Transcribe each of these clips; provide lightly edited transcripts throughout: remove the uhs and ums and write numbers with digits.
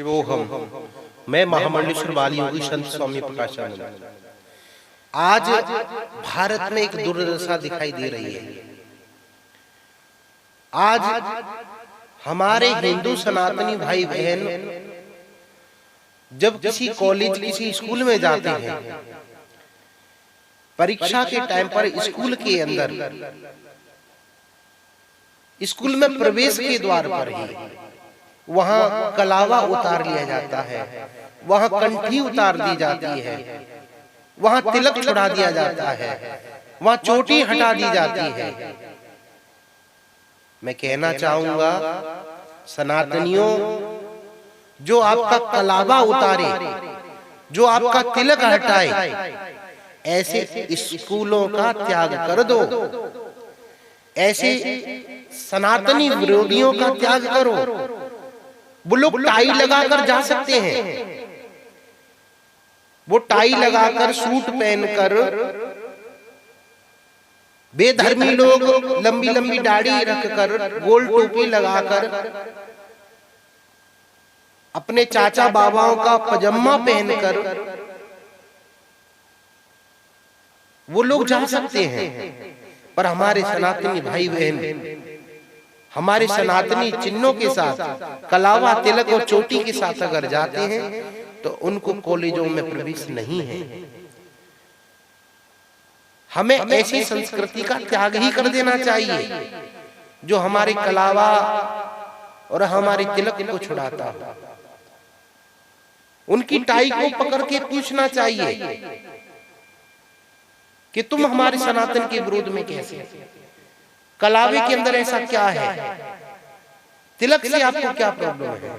शिवोहम। मैं महामंडलेश्वर बाल योगी संत स्वामी प्रकाशानंद। आज भारत में एक दुर्दशा दिखाई दे रही है। आज हमारे हिंदू सनातनी भाई बहन जब किसी कॉलेज किसी स्कूल में जाते हैं, परीक्षा के टाइम पर स्कूल के अंदर स्कूल में प्रवेश के द्वार पर ही वहां कलावा उतार लिया जाता है, वहां कंठी उतार दी जाती है, वहां तिलक छुड़ा दिया जाता है, वहां चोटी हटा दी जाती है। मैं कहना चाहूंगा सनातनियों, जो आपका कलावा उतारे, जो आपका तिलक हटाए, ऐसे स्कूलों का त्याग कर दो, ऐसे सनातनी विरोधियों का त्याग करो। वो लोग टाई लगाकर जा सकते हैं, वो टाई लगाकर सूट पहनकर, बेधर्मी लोग लंबी लंबी दाढ़ी रखकर, गोल टोपी लगाकर, अपने चाचा बाबाओं का पजामा पहनकर वो लोग जा सकते हैं। पर हमारे सनातनी भाई बहन हमारे सनातनी चिन्हों के साथ, कलावा तिलक और चोटी के साथ अगर जाते हैं तो उनको कॉलेजों में प्रवेश नहीं है। हमें ऐसी संस्कृति का त्याग ही कर देना चाहिए जो हमारे कलावा और हमारे तिलक को छुड़ाता हो। उनकी टाई को पकड़ के पूछना चाहिए कि तुम हमारे सनातन के विरोध में कैसे? कलावे के अंदर ऐसा क्या है? तिलक से आपको क्या प्रॉब्लम है?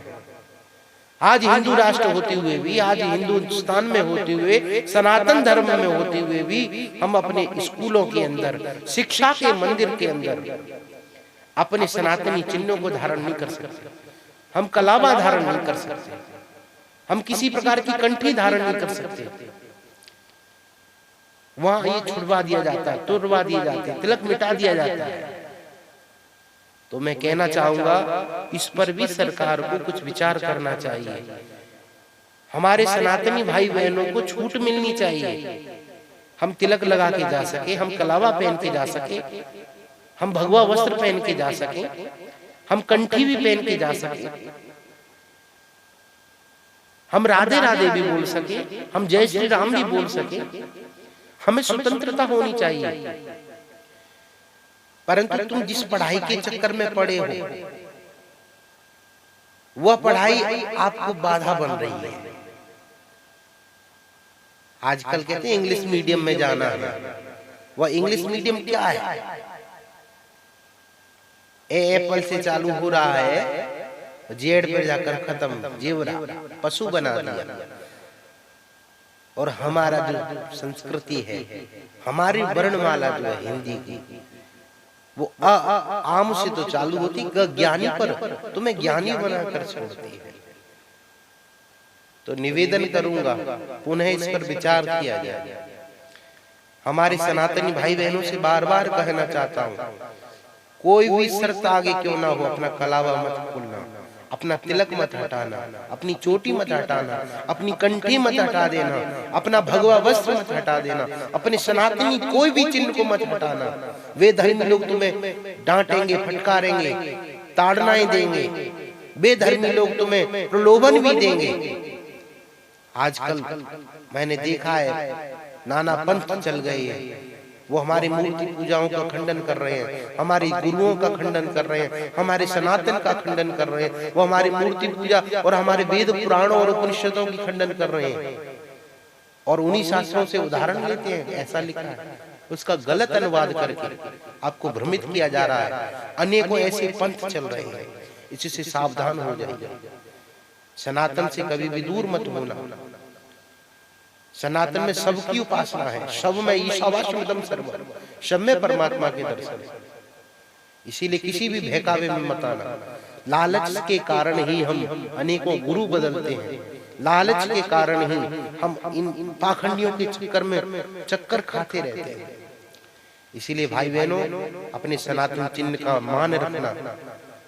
आज हिंदू राष्ट्र होते हुए भी, आज हिंदुस्तान में होते हुए, सनातन धर्म में होते हुए भी हम अपने स्कूलों के अंदर, शिक्षा के मंदिर के अंदर अपने सनातनी चिन्हों को धारण नहीं कर सकते। हम कलावा धारण नहीं कर सकते, हम किसी प्रकार की कंठी धारण नहीं कर सकते। वहां ये छुड़वा दिया जाता है, तोड़वा दिया जाता है, तिलक मिटा दिया जाता है। तो मैं कहना चाहूंगा इस पर भी सरकार को कुछ विचार करना चाहिए। हमारे सनातनी भाई बहनों को छूट मिलनी चाहिए। हम तिलक लगा के जा सके, हम कलावा पहन के जा सके, हम भगवा वस्त्र पहन के जा सके, हम कंठी भी पहन के जा सके, हम राधे राधे भी बोल सके, हम जय श्री राम भी बोल सके। हमें स्वतंत्रता होनी चाहिए। परंतु तुम जिस पढ़ाई के चक्कर में पड़े हो, वह पढ़ाई आपको बाधा बन रही है। आजकल कहते हैं इंग्लिश मीडियम में जाना है। वह इंग्लिश मीडियम क्या है? एप्पल से चालू हो रहा है, जेड पर जाकर खत्म, जेवरा पशु बना दिया। और हमारा जो संस्कृति है, हमारी वर्णमाला जो है हिंदी की, वो आम से तो चालू होती, ज्ञानी पर तुम्हें ज्ञानी बनाकर छोड़ती है। तो निवेदन करूंगा पुनः इस पर विचार किया जाए। हमारे सनातनी भाई बहनों से बार बार कहना चाहता हूं, कोई भी शर्त आगे क्यों ना हो, अपना कलावा मत खोलना, अपना तिलक मत हटाना, अपनी चोटी मत हटाना, अपनी कंठी मत हटा देना, अपना भगवा वस्त्र मत हटा देना, अपने सनातनी कोई भी चिन्ह को मत हटाना। वे धर्मी लोग तुम्हें डांटेंगे, फटकारेंगे, ताड़नाएं देंगे, बेधर्मी लोग तुम्हें प्रलोभन भी देंगे। आजकल मैंने देखा है नाना पंथ चल गए हैं। वो हमारी मूर्ति पूजाओं का खंडन कर रहे हैं, हमारे गुरुओं का खंडन कर रहे हैं, हमारे सनातन का खंडन कर रहे हैं। वो हमारी मूर्ति पूजा और हमारे वेद पुराणों और उपनिषदों की खंडन कर रहे हैं और उन्हीं शास्त्रों से उदाहरण लेते हैं। ऐसा लिखा है, उसका गलत अनुवाद करके आपको भ्रमित किया जा रहा है। अनेकों ऐसे पंथ चल रहे हैं, इससे सावधान हो जाइए। सनातन से कभी भी दूर मत होना। सनातन में सबकी उपासना है, सब में ईशावास्यम सर्वम, सब में परमात्मा के दर्शन। इसीलिए किसी भी बहकावे में मत आना। लालच के कारण ही हम अनेकों गुरु बदलते हैं, लालच के कारण ही हम इन पाखंडियों के चक्कर खाते रहते हैं। इसीलिए भाई बहनों, अपने सनातन चिन्ह का मान रखना,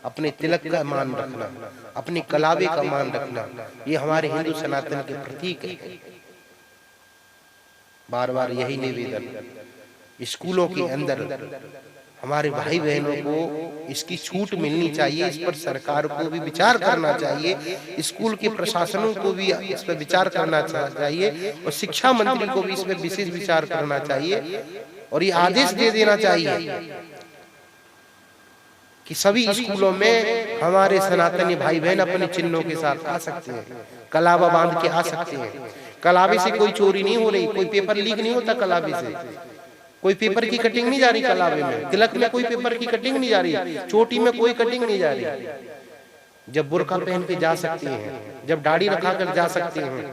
अपने तिलक का मान रखना, अपने कलावे का मान रखना, ये हमारे हिंदू सनातन के प्रतीक है। बार बार यही निवेदन, स्कूलों के अंदर हमारे भाई बहनों को इसकी छूट मिलनी चाहिए, इस पर सरकार को भी विचार करना चाहिए, स्कूल के प्रशासनों को भी इस पर विचार करना चाहिए और शिक्षा मंत्री को भी इस पर विशेष विचार करना चाहिए और ये आदेश दे देना चाहिए कि सभी स्कूलों में हमारे सनातनी भाई बहन अपने चिन्हों के साथ आ सकते हैं, कलावा बांध के आ सकते हैं। कलावे से कोई चोरी नहीं हो रही, कोई पेपर लीक नहीं होता कलावे से, कोई पेपर की कटिंग नहीं जा रही कलावे में, तिलक में कोई पेपर की कटिंग नहीं जा रही, चोटी में कोई कटिंग नहीं जा रही। जब बुर्का पहन के जा सकते हैं, जब दाढ़ी रखा कर जा सकते हैं,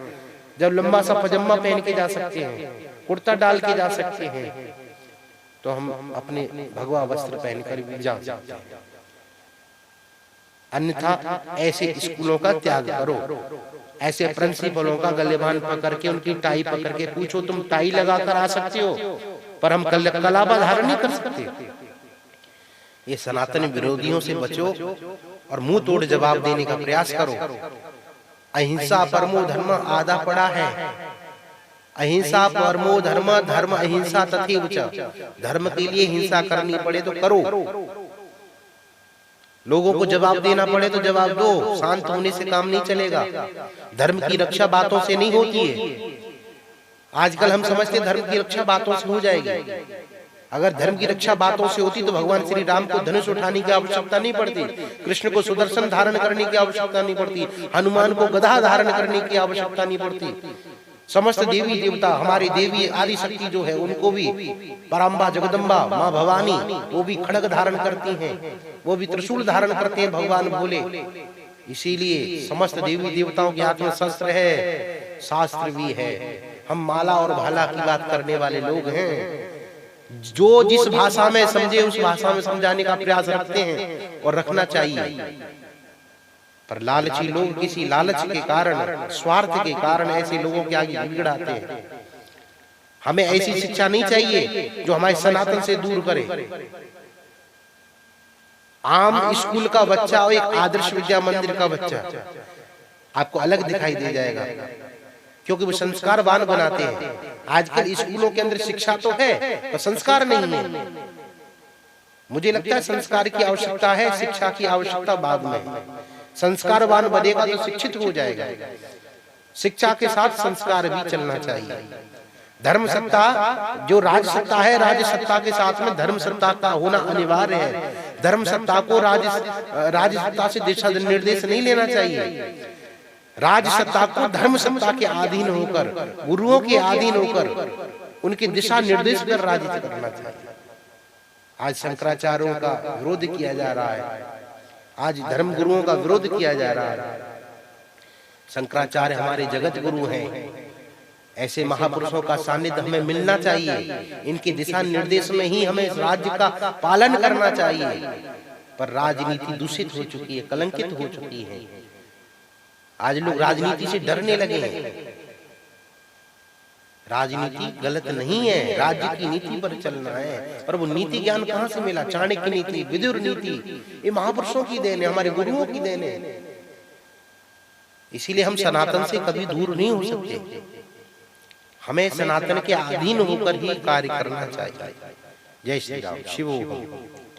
जब लंबा सा पजामा पहन के जा सकते हैं, कुर्ता डाल के जा सकते हैं, तो हम अपने भगवा वस्त्र पहनकर भी जा सकते हैं। अन्यथा ऐसे स्कूलों का त्याग करो, ऐसे प्रिंसिपलों का गलेबान पकड़ के उनकी टाई पकड़ के पूछो तुम टाई लगाकर आ सकते हो पर हम कलावा धारण नहीं कर सकते। ये सनातन विरोधियों से बचो और मुंह तोड़ जवाब देने का प्रयास करो। अहिंसा परमो धर्म आधा पड़ा है, अहिंसा परमो धर्म, धर्म अहिंसा तथैव च। धर्म के लिए हिंसा करनी पड़े तो करो, लोगों को जवाब देना पड़े तो जवाब दो, शांत होने से काम नहीं चलेगा। धर्म की रक्षा बातों से नहीं होती है। आजकल हम समझते धर्म की रक्षा बातों से हो जाएगी। अगर धर्म की रक्षा बातों से होती तो भगवान श्री राम को धनुष उठाने की आवश्यकता नहीं पड़ती, कृष्ण को सुदर्शन धारण करने की आवश्यकता नहीं पड़ती, हनुमान को गदा धारण करने की आवश्यकता नहीं पड़ती। समस्त देवी देवता, हमारी देवी आदि शक्ति जो है उनको भी पराम्बा जगदम्बा माँ भवानी वो भी खड्ग धारण करती हैं, वो भी त्रिशूल धारण करते हैं भगवान भोले। इसीलिए समस्त देवी देवताओं के हाथ में शस्त्र है, शास्त्र भी है। हम माला और भाला की बात करने वाले लोग हैं, जो जिस भाषा में समझे उस भाषा में समझाने का प्रयास रखते हैं और रखना चाहिए। पर लालची लोग किसी लालच के कारण, स्वार्थ के कारण ऐसे लोगों के आगे गिड़गिड़ाते हैं। हमें ऐसी शिक्षा नहीं चाहिए जो हमारे सनातन से दूर करे। आम स्कूल का बच्चा और एक आदर्श विद्या मंदिर का बच्चा आपको अलग दिखाई दे जाएगा, क्योंकि वो संस्कारवान बनाते हैं। आजकल स्कूलों के अंदर शिक्षा तो है पर संस्कार नहीं है। मुझे लगता है संस्कार की आवश्यकता है, शिक्षा की आवश्यकता बाद में। संस्कारवान बनेगा तो शिक्षित हो जाएगा। शिक्षा के साथ संस्कार भी चलना चाहिए। धर्म सत्ता जो राज सत्ता है, राज सत्ता के साथ में धर्म सत्ता का होना अनिवार्य है। धर्म सत्ता को राज सत्ता से दिशा निर्देश नहीं लेना चाहिए। राज सत्ता को धर्म सत्ता के अधीन होकर, गुरुओं के अधीन होकर उनके दिशा निर्देश कर राजनीति करना चाहिए। आज शंकराचार्यों का विरोध किया जा रहा है, आज धर्म गुरुओं का विरोध किया जा रहा है। शंकराचार्य हमारे जगत गुरु हैं। ऐसे महापुरुषों का सानिध्य हमें मिलना चाहिए। इनके दिशा निर्देश में ही हमें राज्य का पालन करना चाहिए। पर राजनीति दूषित हो चुकी है, कलंकित हो चुकी है। आज लोग राजनीति से डरने लगे हैं। राजनीति गलत नहीं है, राज्य की नीति पर चलना है। पर वो नीति ज्ञान कहाँ से मिला? चाणक्य नीति, विदुर नीति, ये महापुरुषों की देन है, हमारे गुरुओं की देन है। इसीलिए हम सनातन से कभी दूर नहीं हो सकते। हमें सनातन के अधीन होकर ही कार्य करना चाहिए। जय श्री राम। शिवो भव।